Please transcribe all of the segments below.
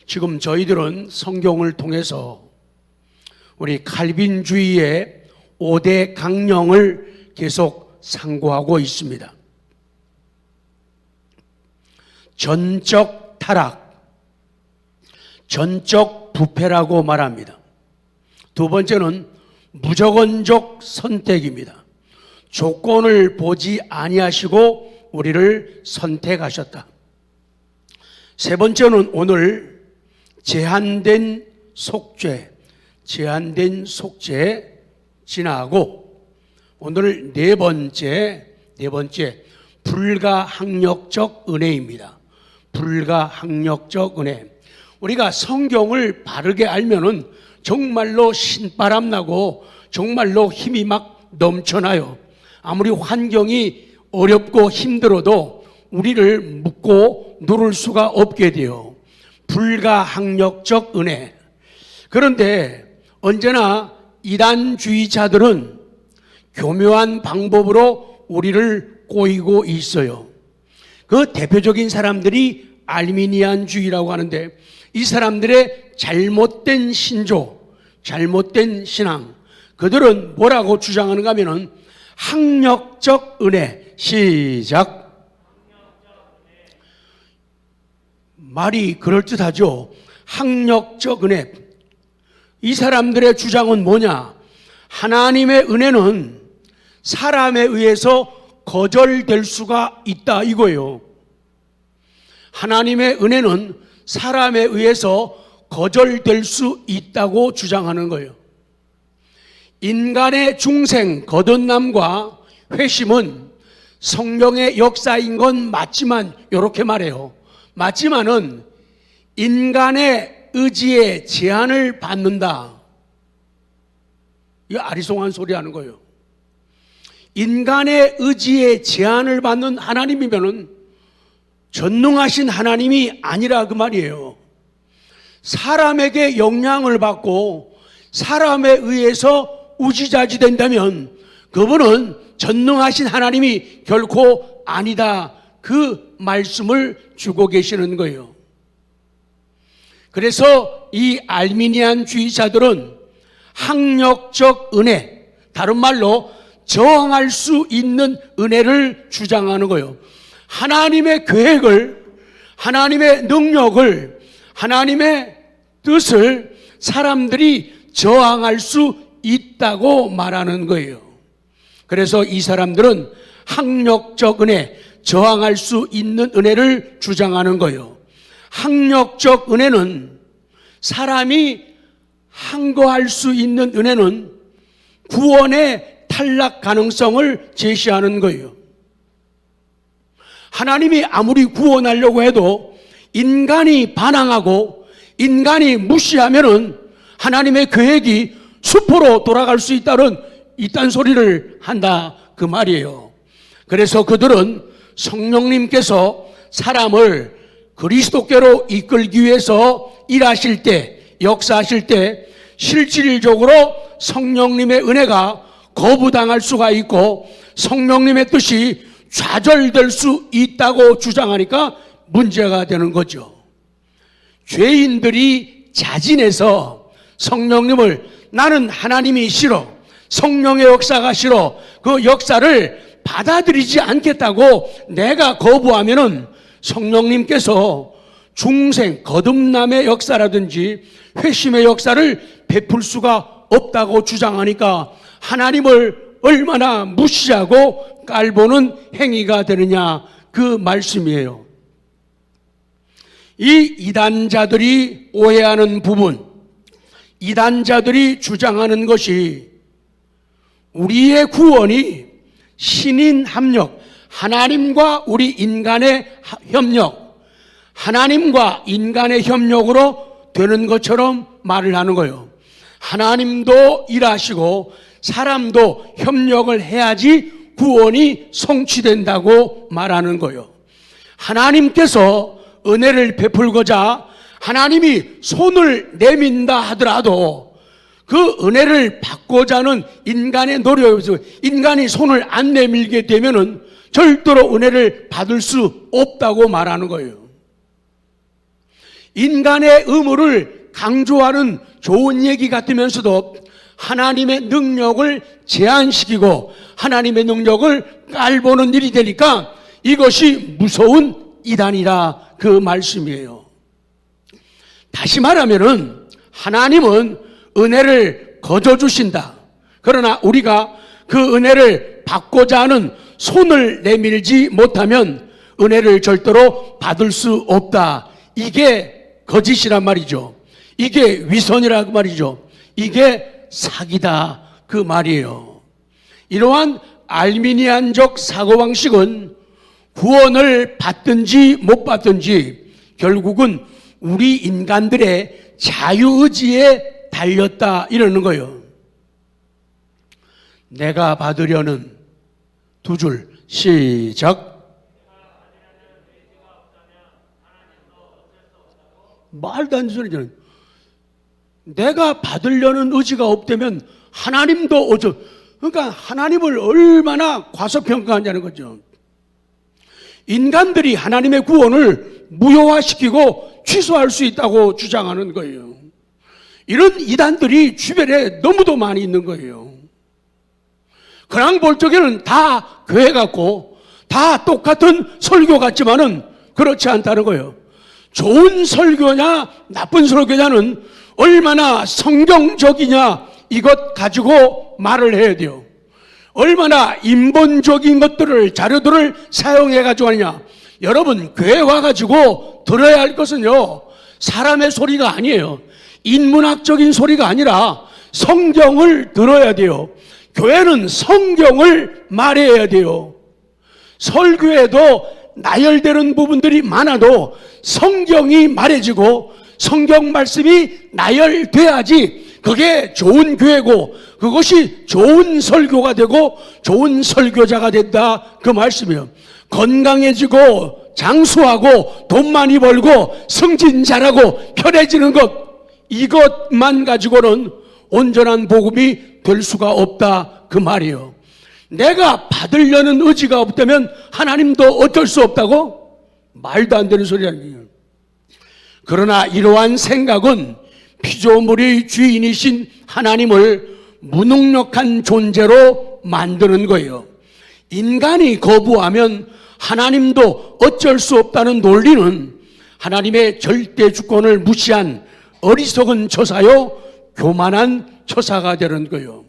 지금 저희들은 성경을 통해서 우리 칼빈주의의 5대 강령을 계속 상고하고 있습니다. 전적 타락, 전적 부패라고 말합니다. 두 번째는 무조건적 선택입니다. 조건을 보지 아니하시고 우리를 선택하셨다. 세 번째는 오늘 제한된 속죄 지나고 오늘 네 번째 불가항력적 은혜입니다. 불가항력적 은혜. 우리가 성경을 바르게 알면은 정말로 신바람 나고 정말로 힘이 막 넘쳐나요. 아무리 환경이 어렵고 힘들어도 우리를 묶고 누를 수가 없게 돼요. 불가항력적 은혜. 그런데 언제나 이단주의자들은 교묘한 방법으로 우리를 꼬이고 있어요. 그 대표적인 사람들이 알미니안주의라고 하는데, 이 사람들의 잘못된 신조, 잘못된 신앙, 그들은 뭐라고 주장하는가 하면은 항력적 은혜. 시작. 말이 그럴듯하죠. 항력적 은혜. 이 사람들의 주장은 뭐냐? 하나님의 은혜는 사람에 의해서 거절될 수가 있다 이거예요. 하나님의 은혜는 사람에 의해서 거절될 수 있다고 주장하는 거예요. 인간의 중생, 거듭남과 회심은 성령의 역사인 건 맞지만, 이렇게 말해요. 맞지만은 인간의 의지에 제한을 받는다. 이거 아리송한 소리 하는 거예요. 인간의 의지에 제한을 받는 하나님이면은 전능하신 하나님이 아니라 그 말이에요. 사람에게 영향을 받고 사람에 의해서 우지자지 된다면 그분은 전능하신 하나님이 결코 아니다. 그 말씀을 주고 계시는 거예요. 그래서 이 알미니안주의자들은 항력적 은혜, 다른 말로 저항할 수 있는 은혜를 주장하는 거예요. 하나님의 계획을, 하나님의 능력을, 하나님의 뜻을 사람들이 저항할 수 있다고 말하는 거예요. 그래서 이 사람들은 항력적 은혜, 저항할 수 있는 은혜를 주장하는 거예요. 항력적 은혜는, 사람이 항거할 수 있는 은혜는 구원의 탈락 가능성을 제시하는 거예요. 하나님이 아무리 구원하려고 해도 인간이 반항하고 인간이 무시하면은 하나님의 계획이 수포로 돌아갈 수 있다는 이딴 소리를 한다 그 말이에요. 그래서 그들은 성령님께서 사람을 그리스도께로 이끌기 위해서 일하실 때, 역사하실 때 실질적으로 성령님의 은혜가 거부당할 수가 있고 성령님의 뜻이 좌절될 수 있다고 주장하니까 문제가 되는 거죠. 죄인들이 자진해서 성령님을, 나는 하나님이 싫어, 성령의 역사가 싫어, 그 역사를 받아들이지 않겠다고 내가 거부하면은 성령님께서 중생, 거듭남의 역사라든지 회심의 역사를 베풀 수가 없다고 주장하니까 하나님을 얼마나 무시하고 깔보는 행위가 되느냐 그 말씀이에요. 이 이단자들이 오해하는 부분, 이단자들이 주장하는 것이 우리의 구원이 신인 합력, 하나님과 우리 인간의 협력, 하나님과 인간의 협력으로 되는 것처럼 말을 하는 거예요. 하나님도 일하시고 사람도 협력을 해야지 구원이 성취된다고 말하는 거예요. 하나님께서 은혜를 베풀고자 하나님이 손을 내민다 하더라도 그 은혜를 받고자 하는 인간의 노력에서 인간이 손을 안 내밀게 되면은 절대로 은혜를 받을 수 없다고 말하는 거예요. 인간의 의무를 강조하는 좋은 얘기 같으면서도 하나님의 능력을 제한시키고 하나님의 능력을 깔보는 일이 되니까 이것이 무서운 이단이라 그 말씀이에요. 다시 말하면은 하나님은 은혜를 거저 주신다. 그러나 우리가 그 은혜를 받고자 하는 손을 내밀지 못하면 은혜를 절대로 받을 수 없다. 이게 거짓이란 말이죠. 이게 위선이라고 말이죠. 이게 사기다 그 말이에요. 이러한 알미니안적 사고방식은 구원을 받든지 못 받든지 결국은 우리 인간들의 자유의지에 달렸다 이러는 거예요. 내가 받으려는 두 줄 시작. 말도 안 되는 소리잖아요. 내가 받으려는 의지가 없다면 하나님도 그러니까 하나님을 얼마나 과소평가하냐는 거죠. 인간들이 하나님의 구원을 무효화시키고 취소할 수 있다고 주장하는 거예요. 이런 이단들이 주변에 너무도 많이 있는 거예요. 그냥 볼 적에는 다 교회 같고 다 똑같은 설교 같지만은 그렇지 않다는 거예요. 좋은 설교냐 나쁜 설교냐는 얼마나 성경적이냐 이것 가지고 말을 해야 돼요. 얼마나 인본적인 것들을 자료들을 사용해 가지고 하느냐. 여러분 교회 와가지고 들어야 할 것은요 사람의 소리가 아니에요. 인문학적인 소리가 아니라 성경을 들어야 돼요. 교회는 성경을 말해야 돼요. 설교에도 나열되는 부분들이 많아도 성경이 말해지고 성경 말씀이 나열돼야지 그게 좋은 교회고 그것이 좋은 설교가 되고 좋은 설교자가 된다 그 말씀이에요. 건강해지고 장수하고 돈 많이 벌고 승진 잘하고 편해지는 것 이것만 가지고는 온전한 복음이 될 수가 없다 그 말이에요. 내가 받으려는 의지가 없다면 하나님도 어쩔 수 없다고? 말도 안 되는 소리 아니에요. 그러나 이러한 생각은 피조물의 주인이신 하나님을 무능력한 존재로 만드는 거예요. 인간이 거부하면 하나님도 어쩔 수 없다는 논리는 하나님의 절대 주권을 무시한 어리석은 처사요 교만한 처사가 되는 거예요.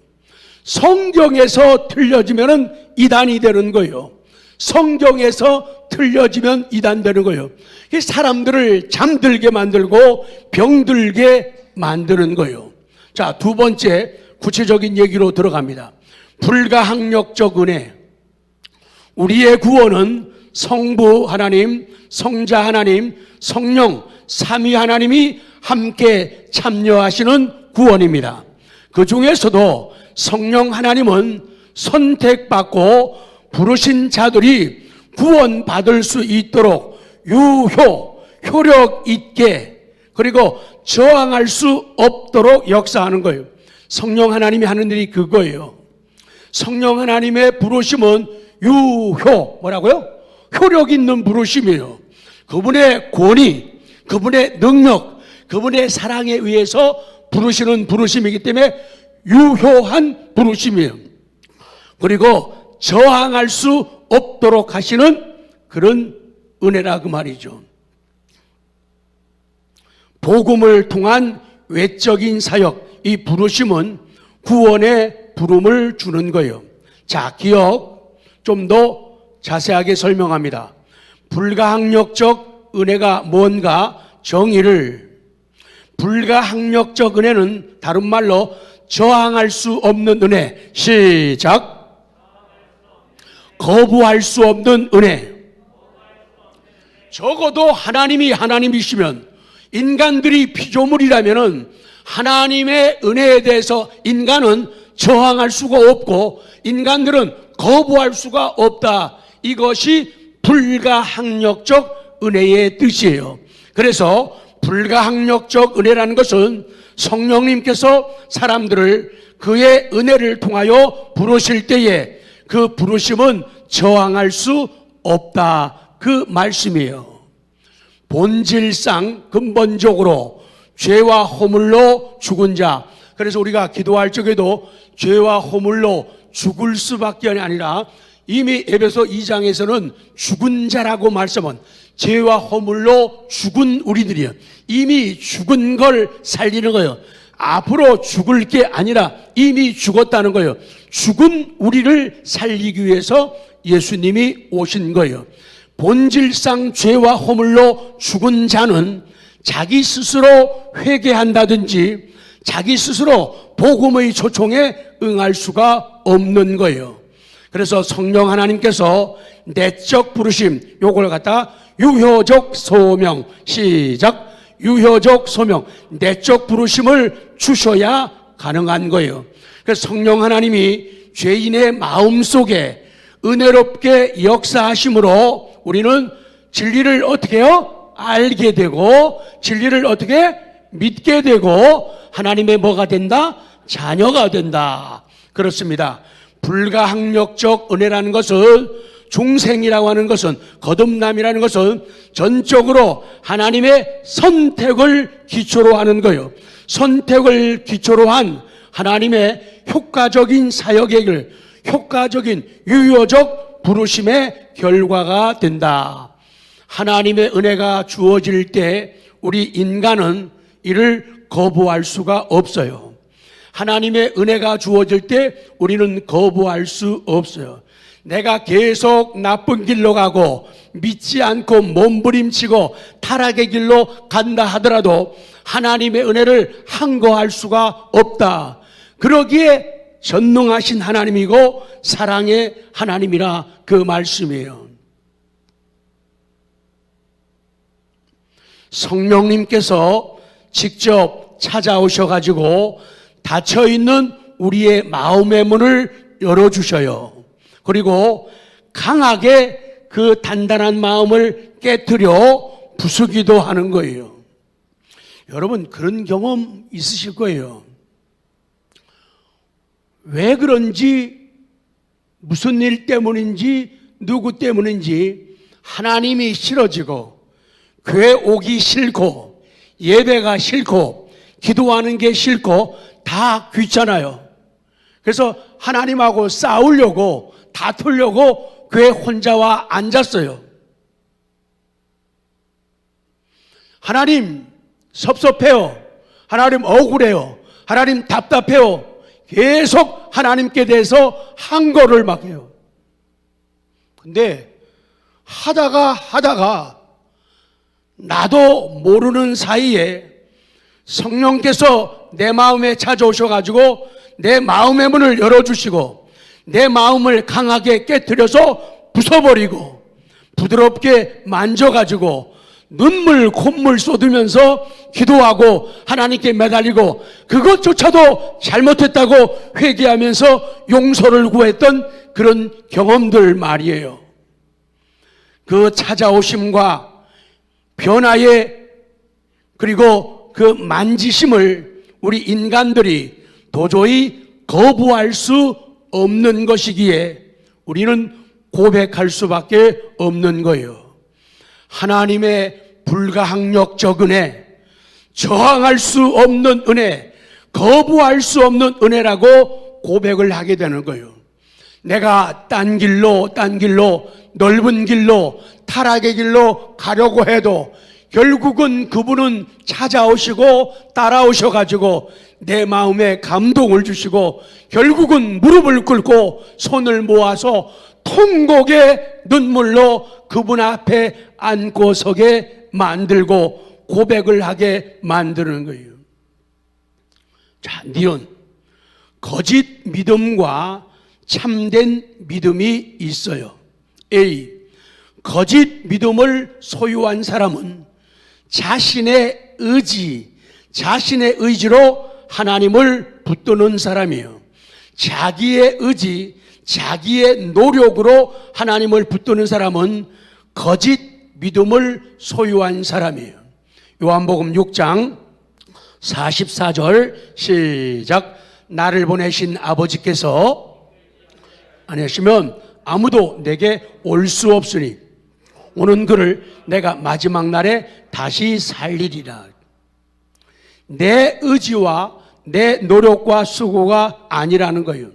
성경에서 틀려지면 이단이 되는 거예요. 성경에서 틀려지면 이단 되는 거예요. 사람들을 잠들게 만들고 병들게 만드는 거예요. 자, 두 번째 구체적인 얘기로 들어갑니다. 불가항력적 은혜. 우리의 구원은 성부 하나님, 성자 하나님, 성령 삼위 하나님이 함께 참여하시는 구원입니다. 그 중에서도 성령 하나님은 선택받고 부르신 자들이 구원받을 수 있도록 효력 있게 그리고 저항할 수 없도록 역사하는 거예요. 성령 하나님이 하는 일이 그거예요. 성령 하나님의 부르심은 뭐라고요? 효력 있는 부르심이에요. 그분의 권위, 그분의 능력, 그분의 사랑에 의해서 부르시는 부르심이기 때문에 유효한 부르심이에요. 그리고 저항할 수 없도록 하시는 그런 은혜라 그 말이죠. 복음을 통한 외적인 사역, 이 부르심은 구원의 부름을 주는 거예요. 자, 기억 좀 더 자세하게 설명합니다. 불가항력적 은혜가 뭔가 정의를, 불가항력적 은혜는 다른 말로 저항할 수 없는 은혜. 시작. 거부할 수 없는 은혜. 적어도 하나님이 하나님이시면 인간들이 피조물이라면 하나님의 은혜에 대해서 인간은 저항할 수가 없고 인간들은 거부할 수가 없다. 이것이 불가항력적 은혜의 뜻이에요. 그래서 불가항력적 은혜라는 것은 성령님께서 사람들을 그의 은혜를 통하여 부르실 때에 그 부르심은 저항할 수 없다. 그 말씀이에요. 본질상 근본적으로 죄와 허물로 죽은 자. 그래서 우리가 기도할 적에도 죄와 허물로 죽을 수밖에 아니라 이미 에베소 2장에서는 죽은 자라고 말씀은 죄와 허물로 죽은 우리들이요. 이미 죽은 걸 살리는 거예요. 앞으로 죽을 게 아니라 이미 죽었다는 거예요. 죽은 우리를 살리기 위해서 예수님이 오신 거예요. 본질상 죄와 허물로 죽은 자는 자기 스스로 회개한다든지 자기 스스로 복음의 초청에 응할 수가 없는 거예요. 그래서 성령 하나님께서 내적 부르심, 요걸 갖다 유효적 소명, 시작. 유효적 소명, 내적 부르심을 주셔야 가능한 거예요. 그래서 성령 하나님이 죄인의 마음속에 은혜롭게 역사하심으로 우리는 진리를 어떻게 해요? 알게 되고 진리를 어떻게 믿게 되고 하나님의 뭐가 된다? 자녀가 된다. 그렇습니다. 불가항력적 은혜라는 것은, 중생이라고 하는 것은, 거듭남이라는 것은 전적으로 하나님의 선택을 기초로 하는 거예요. 선택을 기초로 한 하나님의 효과적인 사역의 길, 효과적인 유효적 부르심의 결과가 된다. 하나님의 은혜가 주어질 때 우리 인간은 이를 거부할 수가 없어요. 하나님의 은혜가 주어질 때 우리는 거부할 수 없어요. 내가 계속 나쁜 길로 가고 믿지 않고 몸부림치고 타락의 길로 간다 하더라도 하나님의 은혜를 항거할 수가 없다. 그러기에 전능하신 하나님이고 사랑의 하나님이라 그 말씀이에요. 성령님께서 직접 찾아오셔가지고 닫혀있는 우리의 마음의 문을 열어주셔요. 그리고 강하게 그 단단한 마음을 깨트려 부수기도 하는 거예요. 여러분 그런 경험 있으실 거예요. 왜 그런지, 무슨 일 때문인지, 누구 때문인지 하나님이 싫어지고 교회 오기 싫고 예배가 싫고 기도하는 게 싫고 다 귀찮아요. 그래서 하나님하고 싸우려고 다투려고 교회 혼자 와 앉았어요. 하나님 섭섭해요. 하나님 억울해요. 하나님 답답해요. 계속 하나님께 대해서 항거를 막 해요. 근데 하다가 나도 모르는 사이에 성령께서 내 마음에 찾아오셔가지고 내 마음의 문을 열어주시고 내 마음을 강하게 깨트려서 부숴버리고 부드럽게 만져가지고 눈물 콧물 쏟으면서 기도하고 하나님께 매달리고 그것조차도 잘못했다고 회개하면서 용서를 구했던 그런 경험들 말이에요. 그 찾아오심과 변화의 그리고 그 만지심을 우리 인간들이 도저히 거부할 수 없는 것이기에 우리는 고백할 수밖에 없는 거예요. 하나님의 불가항력적 은혜, 저항할 수 없는 은혜, 거부할 수 없는 은혜라고 고백을 하게 되는 거예요. 내가 딴 길로 넓은 길로 타락의 길로 가려고 해도 결국은 그분은 찾아오시고 따라오셔가지고 내 마음에 감동을 주시고 결국은 무릎을 꿇고 손을 모아서 통곡의 눈물로 그분 앞에 앉고 서게 만들고 고백을 하게 만드는 거예요. 자, 니은 거짓 믿음과 참된 믿음이 있어요. A. 거짓 믿음을 소유한 사람은 자신의 자신의 의지로 하나님을 붙드는 사람이에요. 자기의 의지, 자기의 노력으로 하나님을 붙드는 사람은 거짓 믿음을 소유한 사람이에요. 요한복음 6장 44절 시작. 나를 보내신 아버지께서 안 하시면 아무도 내게 올 수 없으니 오는 그를 내가 마지막 날에 다시 살리리라. 내 의지와 내 노력과 수고가 아니라는 거예요.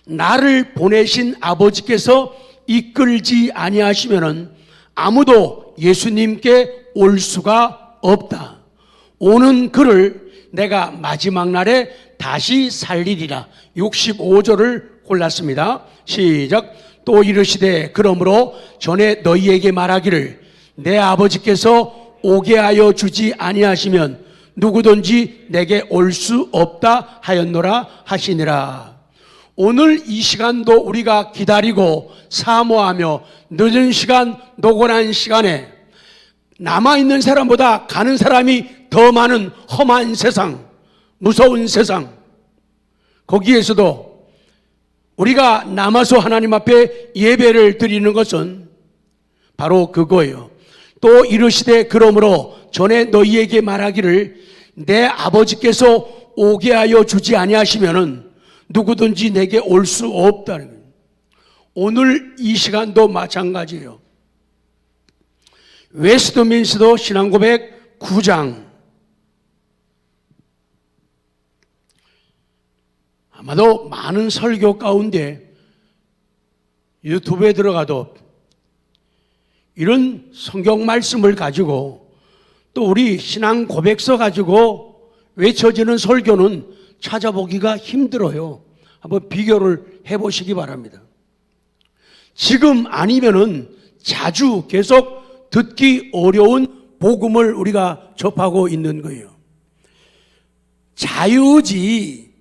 나를 보내신 아버지께서 이끌지 아니하시면은 아무도 예수님께 올 수가 없다. 오는 그를 내가 마지막 날에 다시 살리리라. 65절을 골랐습니다. 시작. 또 이르시되 그러므로 전에 너희에게 말하기를 내 아버지께서 오게 하여 주지 아니하시면 누구든지 내게 올 수 없다 하였노라 하시니라. 오늘 이 시간도 우리가 기다리고 사모하며 늦은 시간, 노곤한 시간에 남아있는 사람보다 가는 사람이 더 많은 험한 세상, 무서운 세상, 거기에서도 우리가 남아서 하나님 앞에 예배를 드리는 것은 바로 그거예요. 또 이르시되 그러므로 전에 너희에게 말하기를 내 아버지께서 오게 하여 주지 아니하시면은 누구든지 내게 올 수 없다는 거예요. 오늘 이 시간도 마찬가지예요. 웨스트민스터 신앙고백 9장. 아마도 많은 설교 가운데 유튜브에 들어가도 이런 성경 말씀을 가지고 또 우리 신앙 고백서 가지고 외쳐지는 설교는 찾아보기가 힘들어요. 한번 비교를 해보시기 바랍니다. 지금 아니면은 자주 계속 듣기 어려운 복음을 우리가 접하고 있는 거예요. 자유의지,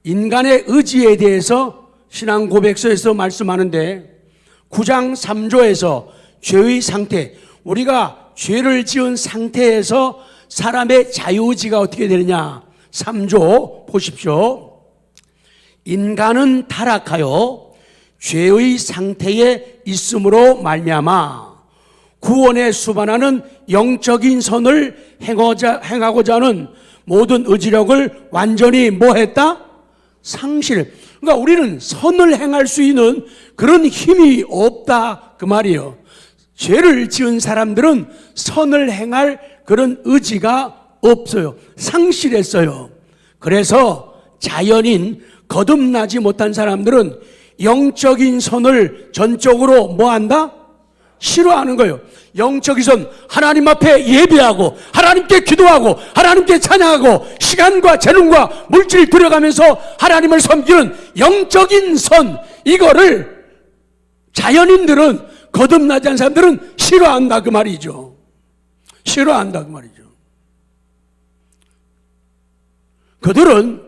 인간의 의지에 대해서 신앙 고백서에서 말씀하는데 9장 3조에서 죄의 상태, 우리가 죄를 지은 상태에서 사람의 자유의지가 어떻게 되느냐. 3조 보십시오. 인간은 타락하여 죄의 상태에 있음으로 말미암아 구원에 수반하는 영적인 선을 행하고자 하는 모든 의지력을 완전히 뭐했다? 상실. 그러니까 우리는 선을 행할 수 있는 그런 힘이 없다 그 말이에요. 죄를 지은 사람들은 선을 행할 그런 의지가 없어요. 상실했어요. 그래서 자연인 거듭나지 못한 사람들은 영적인 선을 전적으로 뭐한다? 싫어하는 거예요. 영적인 선, 하나님 앞에 예배하고 하나님께 기도하고 하나님께 찬양하고 시간과 재능과 물질을 들여가면서 하나님을 섬기는 영적인 선, 이거를 자연인들은, 거듭나지 않은 사람들은 싫어한다 그 말이죠. 싫어한다 그 말이죠. 그들은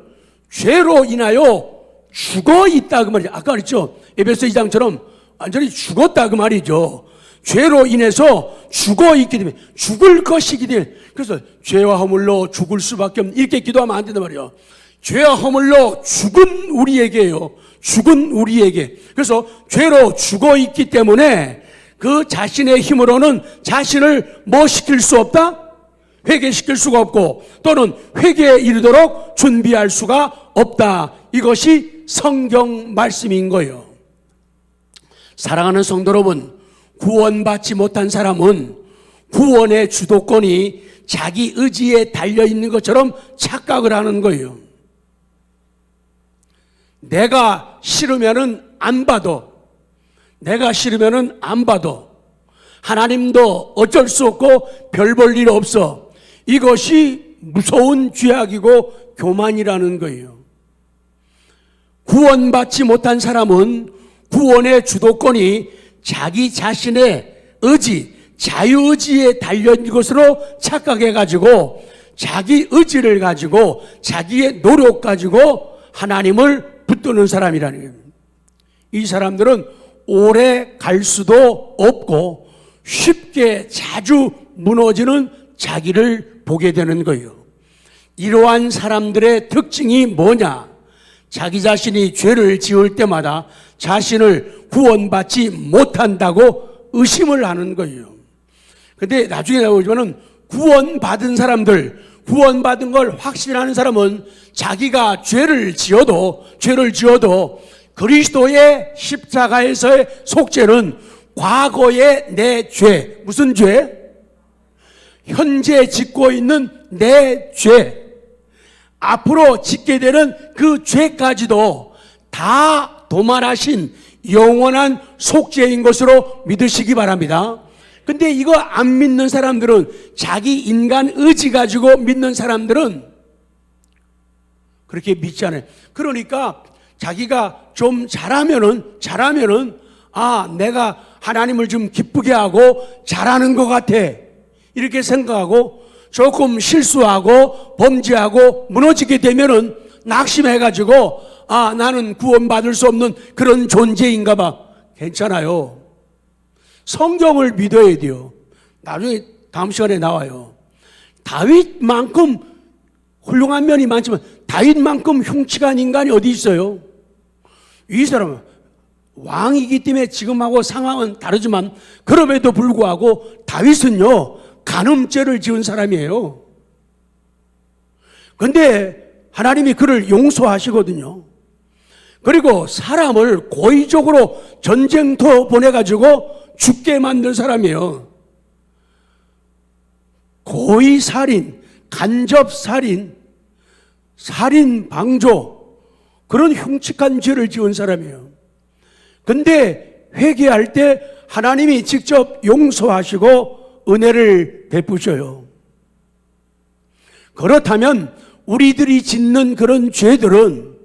죄로 인하여 죽어 있다 그 말이죠. 아까 그랬죠. 에베소 2장처럼 완전히 죽었다 그 말이죠. 죄로 인해서 죽어 있기 때문에 죽을 것이기 때문에, 그래서 죄와 허물로 죽을 수밖에 없는, 이렇게 기도하면 안 된단 말이에요. 죄와 허물로 죽은 우리에게요. 죽은 우리에게. 그래서 죄로 죽어 있기 때문에 그 자신의 힘으로는 자신을 뭐 시킬 수 없다? 회개시킬 수가 없고 또는 회개에 이르도록 준비할 수가 없다. 이것이 성경 말씀인 거예요. 사랑하는 성도 여러분, 구원받지 못한 사람은 구원의 주도권이 자기 의지에 달려있는 것처럼 착각을 하는 거예요. 내가 싫으면은 안 봐도, 내가 싫으면은 안 봐도 하나님도 어쩔 수 없고 별 볼 일 없어. 이것이 무서운 죄악이고 교만이라는 거예요. 구원받지 못한 사람은 구원의 주도권이 자기 자신의 의지, 자유의지에 달려있는 것으로 착각해가지고 자기 의지를 가지고 자기의 노력 가지고 하나님을 붙드는 사람이라는 거예요. 이 사람들은 오래 갈 수도 없고 쉽게 자주 무너지는 자기를 보게 되는 거예요. 이러한 사람들의 특징이 뭐냐? 자기 자신이 죄를 지을 때마다 자신을 구원받지 못한다고 의심을 하는 거예요. 근데 나중에 나오지만은 구원받은 사람들, 구원받은 걸 확신하는 사람은 자기가 죄를 지어도 그리스도의 십자가에서의 속죄는 과거의 내 죄, 무슨 죄? 현재 짓고 있는 내 죄, 앞으로 짓게 되는 그 죄까지도 다 도말하신 영원한 속죄인 것으로 믿으시기 바랍니다. 근데 이거 안 믿는 사람들은, 자기 인간 의지 가지고 믿는 사람들은 그렇게 믿지 않아요. 그러니까 자기가 좀 잘하면은 내가 하나님을 좀 기쁘게 하고 잘하는 것 같아, 이렇게 생각하고, 조금 실수하고 범죄하고 무너지게 되면은 낙심해가지고 나는 구원받을 수 없는 그런 존재인가 봐. 괜찮아요. 성경을 믿어야 돼요. 나중에 다음 시간에 나와요. 다윗만큼 훌륭한 면이 많지만 다윗만큼 흉측한 인간이 어디 있어요? 이 사람은 왕이기 때문에 지금하고 상황은 다르지만 그럼에도 불구하고 다윗은요, 간음죄를 지은 사람이에요. 그런데 하나님이 그를 용서하시거든요. 그리고 사람을 고의적으로 전쟁터 보내가지고 죽게 만든 사람이에요. 고의살인, 간접살인, 살인방조, 그런 흉측한 죄를 지은 사람이에요. 근데 회개할 때 하나님이 직접 용서하시고 은혜를 베푸셔요. 그렇다면 우리들이 짓는 그런 죄들은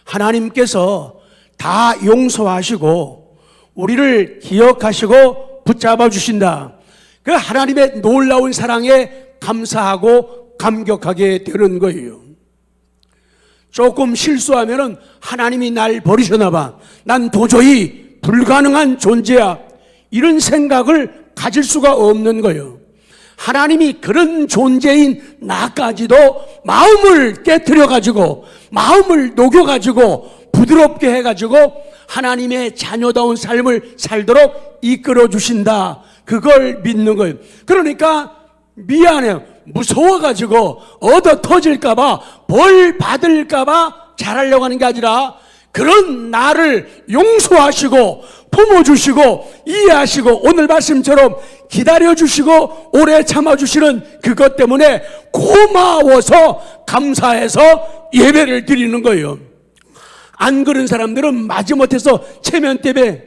하나님께서 다 용서하시고 우리를 기억하시고 붙잡아 주신다. 그 하나님의 놀라운 사랑에 감사하고 감격하게 되는 거예요. 조금 실수하면은 하나님이 날 버리셨나 봐, 난 도저히 불가능한 존재야, 이런 생각을 가질 수가 없는 거예요. 하나님이 그런 존재인 나까지도 마음을 깨트려가지고, 마음을 녹여가지고, 부드럽게 해가지고 하나님의 자녀다운 삶을 살도록 이끌어 주신다. 그걸 믿는 거예요. 그러니까 미안해요, 무서워가지고 얻어 터질까봐, 벌 받을까봐 잘하려고 하는 게 아니라, 그런 나를 용서하시고 품어주시고 이해하시고 오늘 말씀처럼 기다려주시고 오래 참아주시는 그것 때문에 고마워서 감사해서 예배를 드리는 거예요. 안 그런 사람들은 마지못해서 체면 때문에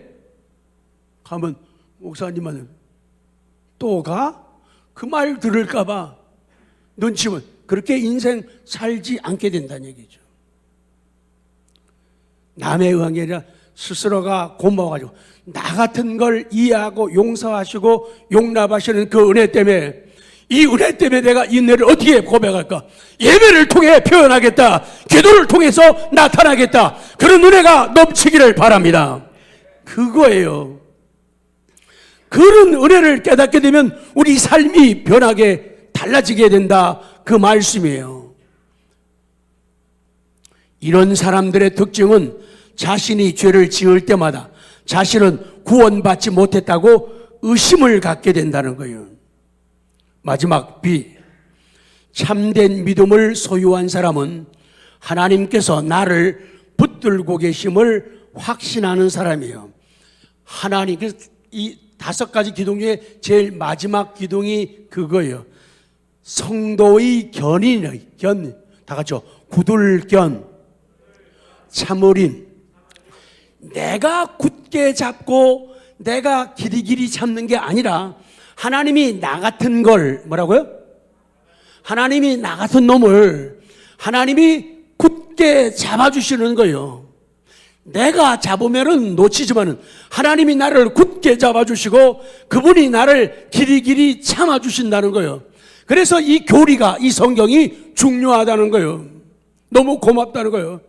가면, 목사님은 또 가? 그 말 들을까봐 눈치 보면 그렇게 인생 살지 않게 된다는 얘기죠. 남에 의한 게 아니라 스스로가 고마워가지고 나 같은 걸 이해하고 용서하시고 용납하시는 그 은혜 때문에, 이 은혜 때문에 내가 이 은혜를 어떻게 고백할까? 예배를 통해 표현하겠다, 기도를 통해서 나타나겠다, 그런 은혜가 넘치기를 바랍니다. 그거예요. 그런 은혜를 깨닫게 되면 우리 삶이 변하게 달라지게 된다, 그 말씀이에요. 이런 사람들의 특징은 자신이 죄를 지을 때마다 자신은 구원받지 못했다고 의심을 갖게 된다는 거예요. 마지막 B, 참된 믿음을 소유한 사람은 하나님께서 나를 붙들고 계심을 확신하는 사람이에요. 하나님께서 이 5가지 기둥 중에 제일 마지막 기둥이 그거예요. 성도의 견인의 견, 다 같이요. 구들견, 참으림. 내가 굳게 잡고 내가 길이길이 잡는 게 아니라 하나님이 나 같은 걸, 뭐라고요? 하나님이 나 같은 놈을 하나님이 굳게 잡아주시는 거예요. 내가 잡으면은 놓치지만은 하나님이 나를 굳게 잡아주시고 그분이 나를 길이길이 참아주신다는 거예요. 그래서 이 교리가, 이 성경이 중요하다는 거예요. 너무 고맙다는 거예요.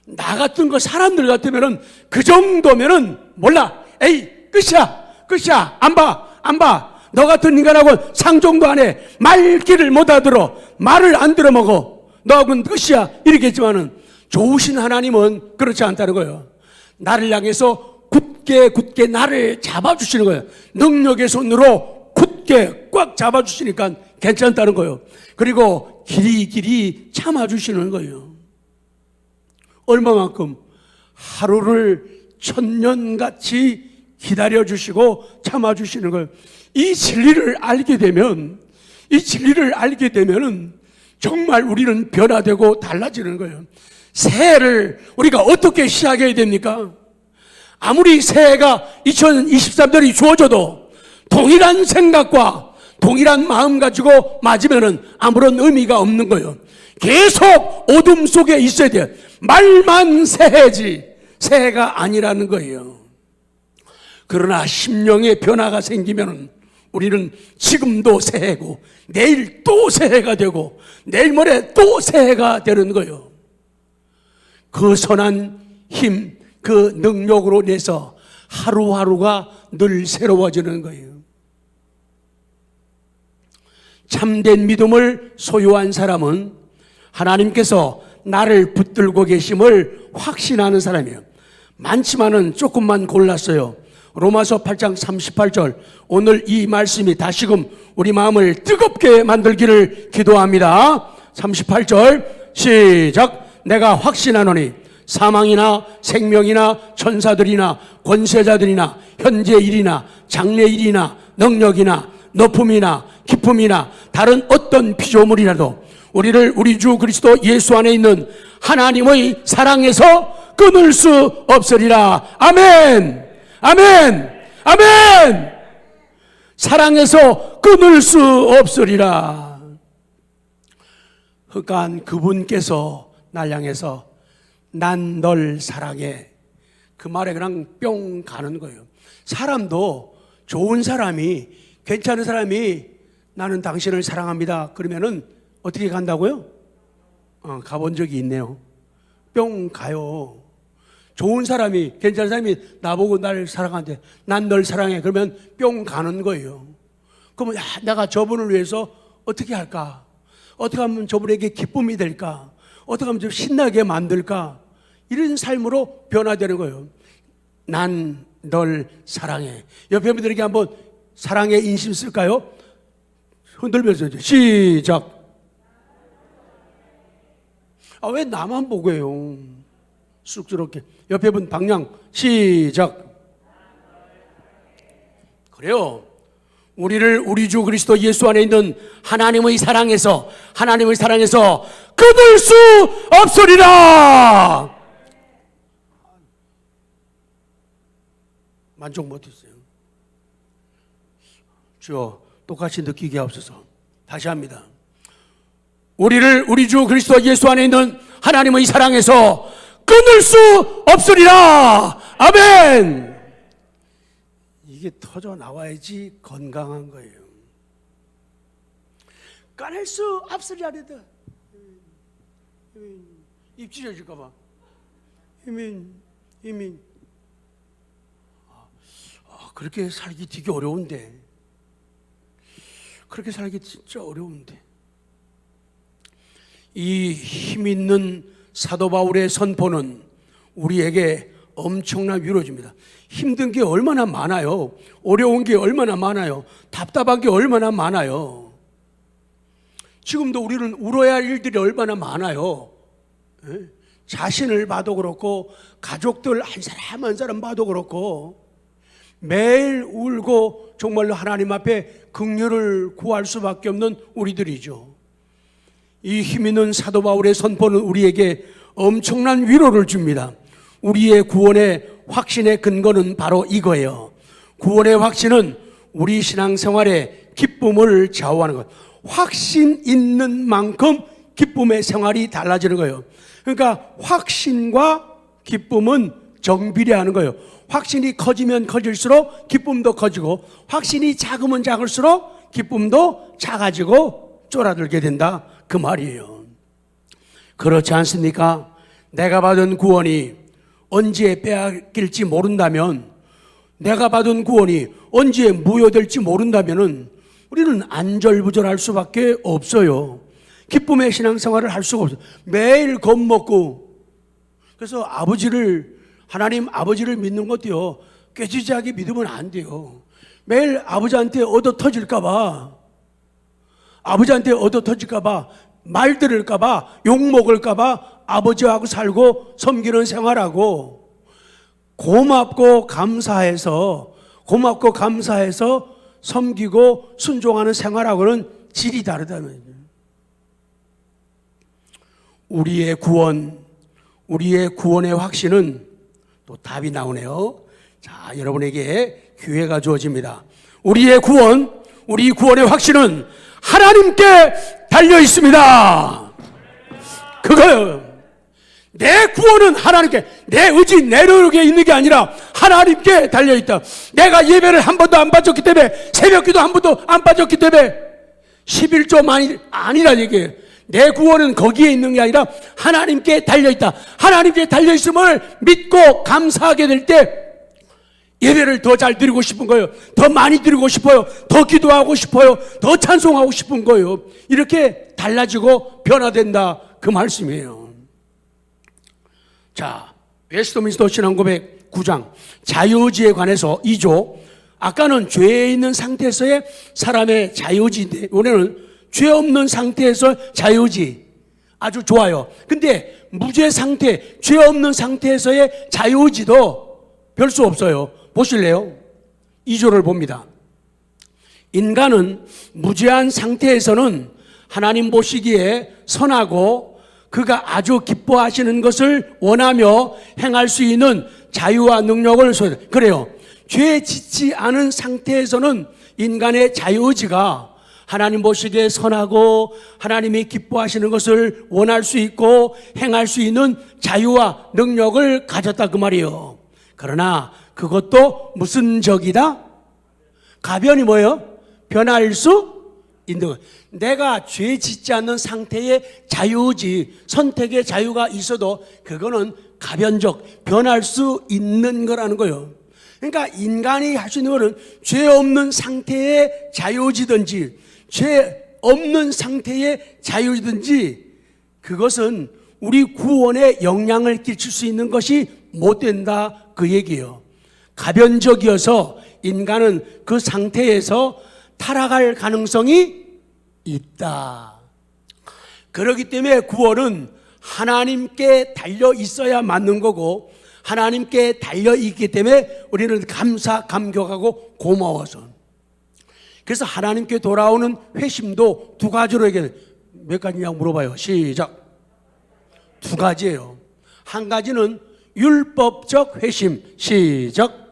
나 같은 거 사람들 같으면은 그 정도면은 몰라, 에이 끝이야 안 봐 너 같은 인간하고 상종도 안 해, 말귀를 못 알아들어, 말을 안 들어먹어, 너하고는 끝이야, 이렇겠지만은 좋으신 하나님은 그렇지 않다는 거예요. 나를 향해서 굳게 나를 잡아주시는 거예요. 능력의 손으로 굳게 꽉 잡아주시니까 괜찮다는 거예요. 그리고 길이 참아주시는 거예요. 얼마만큼? 하루를 천년같이 기다려주시고 참아주시는 거예요. 이 진리를 알게 되면 정말 우리는 변화되고 달라지는 거예요. 새해를 우리가 어떻게 시작해야 됩니까? 아무리 새해가 2023년이 주어져도 동일한 생각과 동일한 마음 가지고 맞으면은 아무런 의미가 없는 거예요. 계속 어둠 속에 있어야 돼요. 말만 새해지 새해가 아니라는 거예요. 그러나 심령의 변화가 생기면은 우리는 지금도 새해고 내일 또 새해가 되고 내일 모레 또 새해가 되는 거예요. 그 선한 힘, 그 능력으로 인해서 하루하루가 늘 새로워지는 거예요. 참된 믿음을 소유한 사람은 하나님께서 나를 붙들고 계심을 확신하는 사람이에요. 많지만은 조금만 골랐어요. 로마서 8장 38절, 오늘 이 말씀이 다시금 우리 마음을 뜨겁게 만들기를 기도합니다. 38절 시작. 내가 확신하노니 사망이나 생명이나 천사들이나 권세자들이나 현재 일이나 장래 일이나 능력이나 높음이나 기쁨이나 다른 어떤 피조물이라도 우리를 우리 주 그리스도 예수 안에 있는 하나님의 사랑에서 끊을 수 없으리라. 아멘. 아멘. 아멘. 사랑에서 끊을 수 없으리라. 그러니까 그분께서 날 향해서 난 널 사랑해, 그 말에 그냥 뿅 가는 거예요. 사람도 좋은 사람이, 괜찮은 사람이 나는 당신을 사랑합니다 그러면은 어떻게 간다고요? 가본 적이 있네요. 뿅 가요. 좋은 사람이, 괜찮은 사람이 나보고 날 사랑한대, 난 널 사랑해 그러면 뿅 가는 거예요. 그러면 내가 저분을 위해서 어떻게 할까? 어떻게 하면 저분에게 기쁨이 될까? 어떻게 하면 좀 신나게 만들까? 이런 삶으로 변화되는 거예요. 난 널 사랑해. 옆에 분들에게 한번 사랑의 인심 쓸까요? 흔들면서 시작. 왜 나만 보고 해요? 쑥스럽게. 옆에 분 방향 시작. 그래요. 우리를 우리 주 그리스도 예수 안에 있는 하나님의 사랑에서 끊을 수 없으리라. 만족 못했어요. 주여 똑같이 느끼게 하옵소서. 다시 합니다. 우리를 우리 주 그리스도 예수 안에 있는 하나님의 사랑에서 끊을 수 없으리라. 아멘. 이게 터져 나와야지 건강한 거예요. 꺼낼 수 없으리라. 입 찢어질까 봐. 이민. 그렇게 살기 되게 어려운데. 그렇게 살기 진짜 어려운데. 이 힘 있는 사도 바울의 선포는 우리에게 엄청난 위로를 줍니다. 힘든 게 얼마나 많아요. 어려운 게 얼마나 많아요. 답답한 게 얼마나 많아요. 지금도 우리는 울어야 할 일들이 얼마나 많아요. 자신을 봐도 그렇고 가족들 한 사람 한 사람 봐도 그렇고 매일 울고 정말로 하나님 앞에 긍휼을 구할 수밖에 없는 우리들이죠. 이 힘 있는 사도 바울의 선포는 우리에게 엄청난 위로를 줍니다. 우리의 구원의 확신의 근거는 바로 이거예요. 구원의 확신은 우리 신앙생활의 기쁨을 좌우하는 것. 확신 있는 만큼 기쁨의 생활이 달라지는 거예요. 그러니까 확신과 기쁨은 정비례하는 거예요. 확신이 커지면 커질수록 기쁨도 커지고, 확신이 작으면 작을수록 기쁨도 작아지고 쫄아들게 된다, 그 말이에요. 그렇지 않습니까? 내가 받은 구원이 언제 빼앗길지 모른다면, 내가 받은 구원이 언제 무효될지 모른다면은 우리는 안절부절할 수밖에 없어요. 기쁨의 신앙생활을 할 수가 없어요. 매일 겁먹고. 그래서 하나님 아버지를 믿는 것도요, 꾀지지하게 믿으면 안 돼요. 매일 아버지한테 얻어 터질까봐, 말 들을까봐, 욕먹을까봐 아버지하고 살고 섬기는 생활하고, 고맙고 감사해서 섬기고 순종하는 생활하고는 질이 다르다는 거예요. 우리의 구원의 확신은 또 답이 나오네요. 자, 여러분에게 기회가 주어집니다. 우리 구원의 확신은 하나님께 달려 있습니다. 그거요. 내 구원은 하나님께, 내 의지, 내 노력에 있는 게 아니라 하나님께 달려 있다. 내가 예배를 한 번도 안 빠졌기 때문에, 새벽기도 한 번도 안 빠졌기 때문에 11조 아니란 얘기예요. 내 구원은 거기에 있는 게 아니라 하나님께 달려 있다. 하나님께 달려 있음을 믿고 감사하게 될 때 예배를 더 잘 드리고 싶은 거예요. 더 많이 드리고 싶어요. 더 기도하고 싶어요. 더 찬송하고 싶은 거예요. 이렇게 달라지고 변화된다, 그 말씀이에요. 자, 웨스트민스터 신앙고백 9장 자유의지에 관해서 2조. 아까는 죄에 있는 상태에서의 사람의 자유의지인데 오늘은 죄 없는 상태에서 자유의지, 아주 좋아요. 근데 무죄 상태, 죄 없는 상태에서의 자유의지도 별 수 없어요. 보실래요? 2조를 봅니다. 인간은 무죄한 상태에서는 하나님 보시기에 선하고 그가 아주 기뻐하시는 것을 원하며 행할 수 있는 자유와 능력을 소유해요. 그래요. 죄에 짓지 않은 상태에서는 인간의 자유의지가 하나님 보시기에 선하고 하나님이 기뻐하시는 것을 원할 수 있고 행할 수 있는 자유와 능력을 가졌다, 그 말이에요. 그러나 그것도 무슨 적이다? 가변이 뭐예요? 변할 수 있는 것. 내가 죄 짓지 않는 상태의 자유의지, 선택의 자유가 있어도 그거는 가변적, 변할 수 있는 거라는 거예요. 그러니까 인간이 할 수 있는 거는 죄 없는 상태의 자유의지든지 죄 없는 상태의 자유이든지 그것은 우리 구원에 영향을 끼칠 수 있는 것이 못 된다, 그 얘기예요. 가변적이어서 인간은 그 상태에서 타락할 가능성이 있다. 그렇기 때문에 구원은 하나님께 달려 있어야 맞는 거고 하나님께 달려 있기 때문에 우리는 감격하고 고마워서. 그래서 하나님께 돌아오는 회심도 두 가지로 얘기해요. 몇 가지냐고 물어봐요. 시작. 두 가지예요. 한 가지는 율법적 회심. 시작.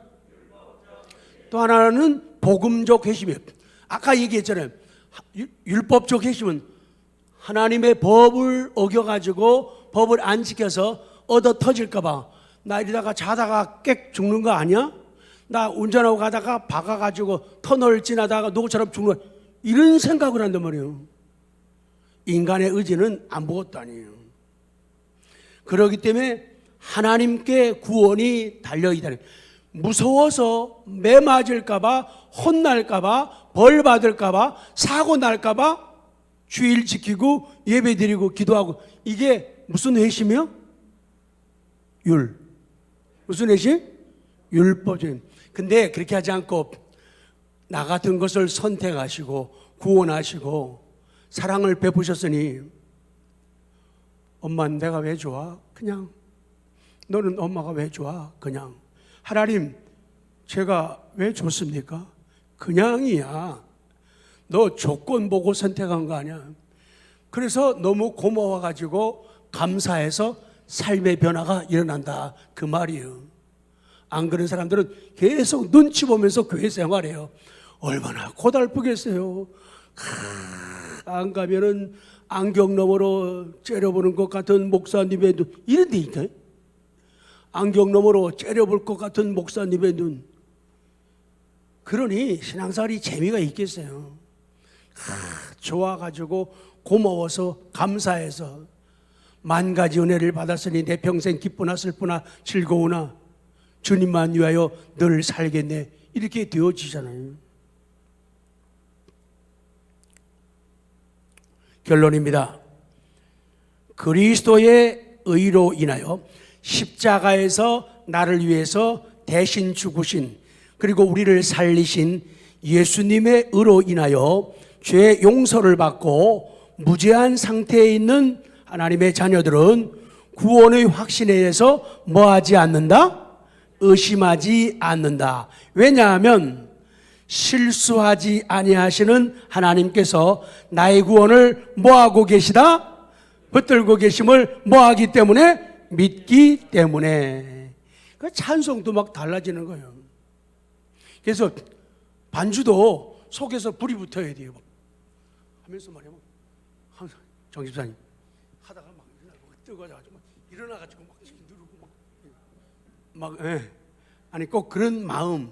또 하나는 복음적 회심이에요. 아까 얘기했잖아요. 율법적 회심은 하나님의 법을 어겨가지고 법을 안 지켜서 얻어 터질까봐 나 이러다가 자다가 꽥 죽는 거 아니야? 나 운전하고 가다가 박아가지고 터널 지나다가 누구처럼 죽는 거, 이런 생각을 한단 말이에요. 인간의 의지는 아무것도 아니에요. 그렇기 때문에 하나님께 구원이 달려있다. 무서워서 매 맞을까봐, 혼날까봐, 벌 받을까봐, 사고 날까봐 주일 지키고 예배 드리고 기도하고, 이게 무슨 회심이요? 무슨 회심? 율법적인. 근데 그렇게 하지 않고 나 같은 것을 선택하시고 구원하시고 사랑을 베푸셨으니 엄마 내가 왜 좋아? 그냥 너는 엄마가 왜 좋아? 그냥 하나님 제가 왜 좋습니까? 그냥이야. 너 조건 보고 선택한 거 아니야. 그래서 너무 고마워가지고 감사해서 삶의 변화가 일어난다, 그 말이에요. 안 그런 사람들은 계속 눈치 보면서 교회 생활해요. 얼마나 고달프겠어요. 안 가면은 안경 너머로 째려보는 것 같은 목사님의 눈, 이런 데 있나요? 안경 너머로 째려볼 것 같은 목사님의 눈. 그러니 신앙생활이 재미가 있겠어요. 좋아가지고 고마워서 감사해서 만 가지 은혜를 받았으니 내 평생 기쁘나 슬프나 즐거우나 주님만 위하여 늘 살겠네, 이렇게 되어지잖아요. 결론입니다. 그리스도의 의로 인하여 십자가에서 나를 위해서 대신 죽으신, 그리고 우리를 살리신 예수님의 의로 인하여 죄 용서를 받고 무죄한 상태에 있는 하나님의 자녀들은 구원의 확신에 의해서 뭐하지 않는다? 의심하지 않는다. 왜냐하면 실수하지 아니하시는 하나님께서 나의 구원을 뭐하고 계시다? 붙들고 계심을 뭐하기 때문에? 믿기 때문에. 그 찬송도 막 달라지는 거예요. 그래서 반주도 속에서 불이 붙어야 돼요. 하면서 말이야, 항상 정 집사님 하다가 막 뜨거워가지고 일어나가지고 막 누르고 막 예. 아니 꼭 그런 마음.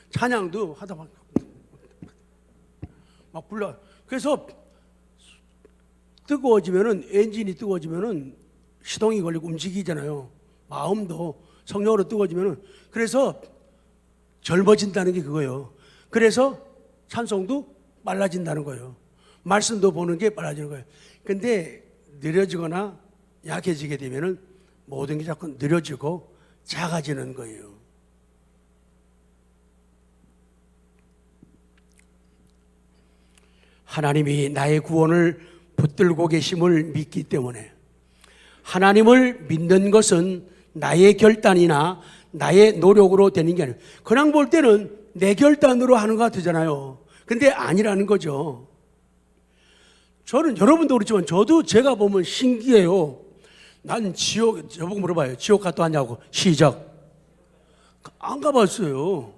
찬양도 하다 막 불러. 그래서 뜨거워지면은, 엔진이 뜨거워지면은 시동이 걸리고 움직이잖아요. 마음도 성령으로 뜨거워지면은. 그래서 젊어진다는 게 그거예요. 그래서 찬송도 빨라진다는 거예요. 말씀도 보는 게 빨라지는 거예요. 근데 느려지거나 약해지게 되면은 모든 게 자꾸 느려지고 작아지는 거예요. 하나님이 나의 구원을 붙들고 계심을 믿기 때문에, 하나님을 믿는 것은 나의 결단이나 나의 노력으로 되는 게 아니에요. 그냥 볼 때는 내 결단으로 하는 것 같잖아요. 근데 아니라는 거죠. 저는 여러분도 그렇지만 저도 제가 보면 신기해요. 난 지옥, 저보고 물어봐요. 지옥 갔다 왔냐고. 시작. 안 가봤어요.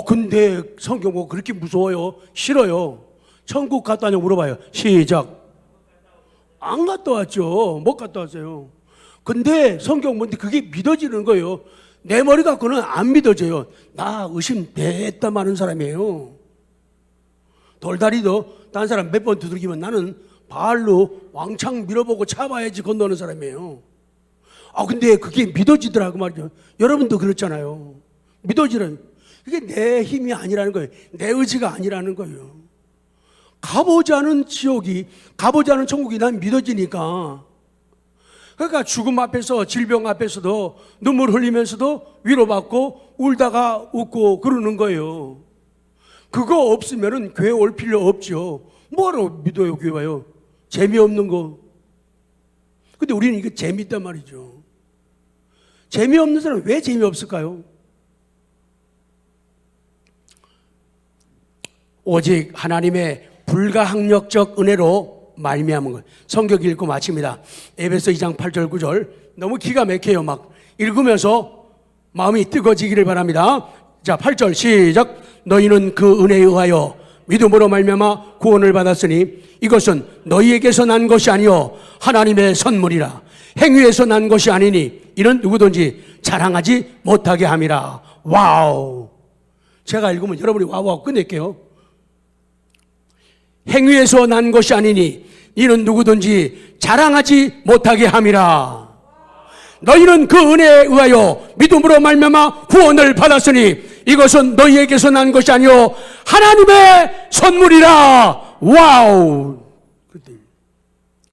근데 성경 보고 그렇게 무서워요? 싫어요. 천국 갔다 왔냐고 물어봐요. 시작. 안 갔다 왔죠. 못 갔다 왔어요. 근데 성경 보는데 그게 믿어지는 거예요. 내 머리 갖고는 안 믿어져요. 나 의심 됐다 마는 사람이에요. 돌다리도 다른 사람 몇 번 두들기면 나는 발로 왕창 밀어보고 차봐야지 건너는 사람이에요. 근데 그게 믿어지더라고 말이죠. 여러분도 그렇잖아요. 믿어지는. 그게 내 힘이 아니라는 거예요. 내 의지가 아니라는 거예요. 가보지 않은 지옥이, 가보지 않은 천국이 난 믿어지니까. 그러니까 죽음 앞에서, 질병 앞에서도 눈물 흘리면서도 위로받고 울다가 웃고 그러는 거예요. 그거 없으면은 교회 올 필요 없죠. 뭐하러 믿어요, 교회 와요? 재미없는 거. 근데 우리는 이게 재미있단 말이죠. 재미없는 사람은 왜 재미없을까요? 오직 하나님의 불가항력적 은혜로 말미암은 것. 성경 읽고 마칩니다. 에베소 2장 8절 9절 너무 기가 막혀요. 막 읽으면서 마음이 뜨거워지기를 바랍니다. 자, 8절 시작. 너희는 그 은혜에 의하여 믿음으로 말미암아 구원을 받았으니 이것은 너희에게서 난 것이 아니요 하나님의 선물이라. 행위에서 난 것이 아니니 이는 누구든지 자랑하지 못하게 함이라. 와우. 제가 읽으면 여러분이 와우 끝낼게요. 행위에서 난 것이 아니니 이는 누구든지 자랑하지 못하게 함이라. 너희는 그 은혜에 의하여 믿음으로 말미암아 구원을 받았으니 이것은 너희에게서 난 것이 아니요 하나님의 선물이라. 와우.